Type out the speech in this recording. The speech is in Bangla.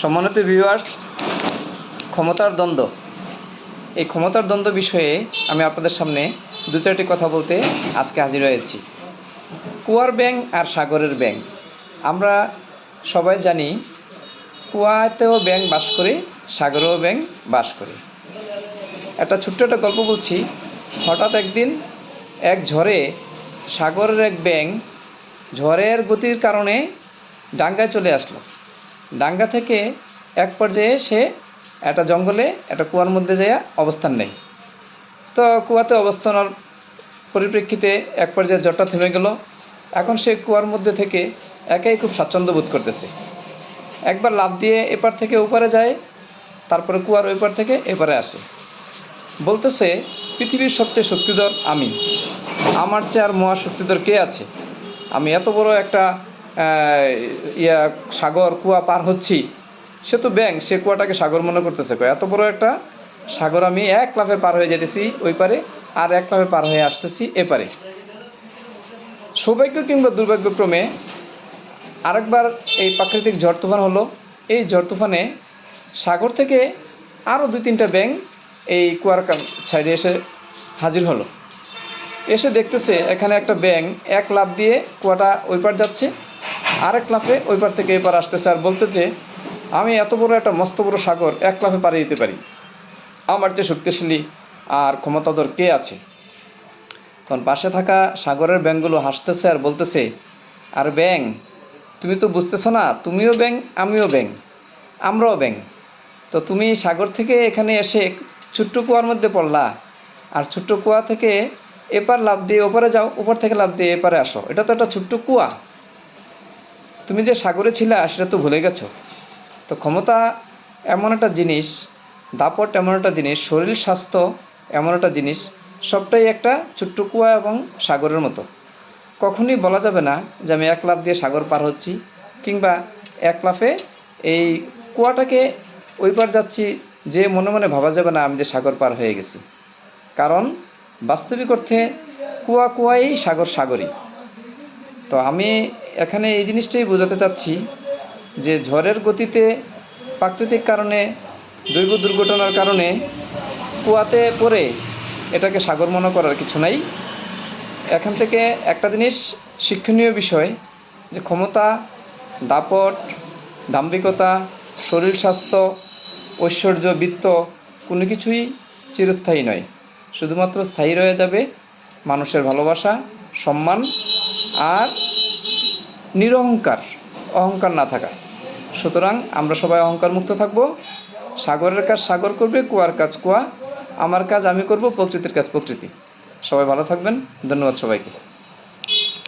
সম্মানিত ভিউয়ার্স, ক্ষমতার দ্বন্দ্ব। এই ক্ষমতার দ্বন্দ্ব বিষয়ে আমি আপনাদের সামনে দু চারটি কথা বলতে আজকে হাজির হয়েছি। কুয়ার ব্যাঙ আর সাগরের ব্যাঙ। আমরা সবাই জানি কুয়াতেও ব্যাঙ বাস করে, সাগরেও ব্যাঙ বাস করে। একটা ছোট্ট একটা গল্প বলছি। হঠাৎ একদিন এক ঝড়ে সাগরের এক ব্যাঙ ঝড়ের গতির কারণে ডাঙ্গায় চলে আসলো। ডাঙ্গা থেকে এক পর্যায়ে সে একটা জঙ্গলে একটা কুয়ার মধ্যে যেয়ে অবস্থান নেয়। তো কুয়াতে অবস্থানের পরিপ্রেক্ষিতে এক পর্যায়ে ঝড়টা থেমে গেল। এখন সে কুয়ার মধ্যে থেকে একাই খুব স্বাচ্ছন্দ্য বোধ করতেছে। একবার লাফ দিয়ে এপার থেকে ওপারে যায়, তারপরে কুয়ার ওই পার থেকে এপারে আসে। বলতেছে, পৃথিবীর সবচেয়ে শক্তিধর আমি, আমার চেয়ে আর মহাশক্তিধর কে আছে? আমি এত বড় একটা সাগর কুয়া পার হচ্ছি। সে তো ব্যাঙ, সে কুয়াটাকে সাগর মনে করতেছে। এত বড় একটা সাগর আমি এক লাফে পার হয়ে যেতেছি ওই পারে, আর এক লাফে পার হয়ে আসতেছি এপারে। সৌভাগ্য কিংবা দুর্ভাগ্যক্রমে আরেকবার এই প্রাকৃতিক ঝড় তুফান হলো। এই ঝড় তুফানে সাগর থেকে আরও 2-3টা ব্যাঙ এই কুয়ার সাইডে এসে হাজির হলো। এসে দেখতেছে এখানে একটা ব্যাঙ এক লাফ দিয়ে কুয়াটা ওই পার যাচ্ছে, আরেক লাফে ওই পার থেকে এপার আসতেছে, আর বলতেছে, আমি এত বড় একটা মস্ত বড় সাগর এক লাফে পাড়ে দিতে পারি, আমার যে শক্তিশালী আর ক্ষমতাধর কে আছে? তখন পাশে থাকা সাগরের ব্যাঙগুলো হাসতেছে আর বলতেছে, আর ব্যাঙ, তুমি তো বুঝতেছো না, তুমিও ব্যাঙ আমিও ব্যাঙ, আমরাও ব্যাঙ। তো তুমি সাগর থেকে এখানে এসে ছোট্ট কুয়ার মধ্যে পড়লা, আর ছোট্ট কুয়া থেকে এপার লাফ দিয়ে ওপারে যাও, ওপার থেকে লাফ দিয়ে এপারে আসো। এটা তো একটা ছোট্ট কুয়া, তুমি যে সাগরে ছিলা সেটা তো ভুলে গেছো। তো ক্ষমতা এমন একটা জিনিস, দাপট এমন একটা জিনিস, শরীর স্বাস্থ্য এমন একটা জিনিস, সবটাই একটা ছোট্ট কুয়া এবং সাগরের মতো। কখনই বলা যাবে না যে আমি এক লাফ দিয়ে সাগর পার হচ্ছি, কিংবা এক লাফে এই কুয়াটাকে ওই পার যাচ্ছি, যে মনে মনে ভাবা যাবে না আমি যে সাগর পার হয়ে গেছি। কারণ বাস্তবিক অর্থে কুয়া কুয়াই, সাগর সাগরই। তো আমি এখানে এই জিনিসটাই বোঝাতে চাচ্ছি যে ঝড়ের গতিতে, প্রাকৃতিক কারণে, দৈব দুর্ঘটনার কারণে কুয়াতে পড়ে এটাকে সাগর মনে করার কিছু নাই। এখান থেকে একটা জিনিস শিক্ষণীয় বিষয়, যে ক্ষমতা, দাপট, দাম্ভিকতা, শরীর স্বাস্থ্য, ঐশ্বর্য, বৃত্ত কোনো কিছুই চিরস্থায়ী নয়। শুধুমাত্র স্থায়ী রয়ে যাবে মানুষের ভালোবাসা, সম্মান আর নিরহংকার, অহংকার না থাকা। সুতরাং আমরা সবাই অহংকার মুক্ত থাকব। সাগরের কাজ সাগর করবে, কুয়ার কাজ কুয়া, আমার কাজ আমি করব, প্রকৃতির কাজ প্রকৃতি। সবাই ভালো থাকবেন। ধন্যবাদ সবাইকে।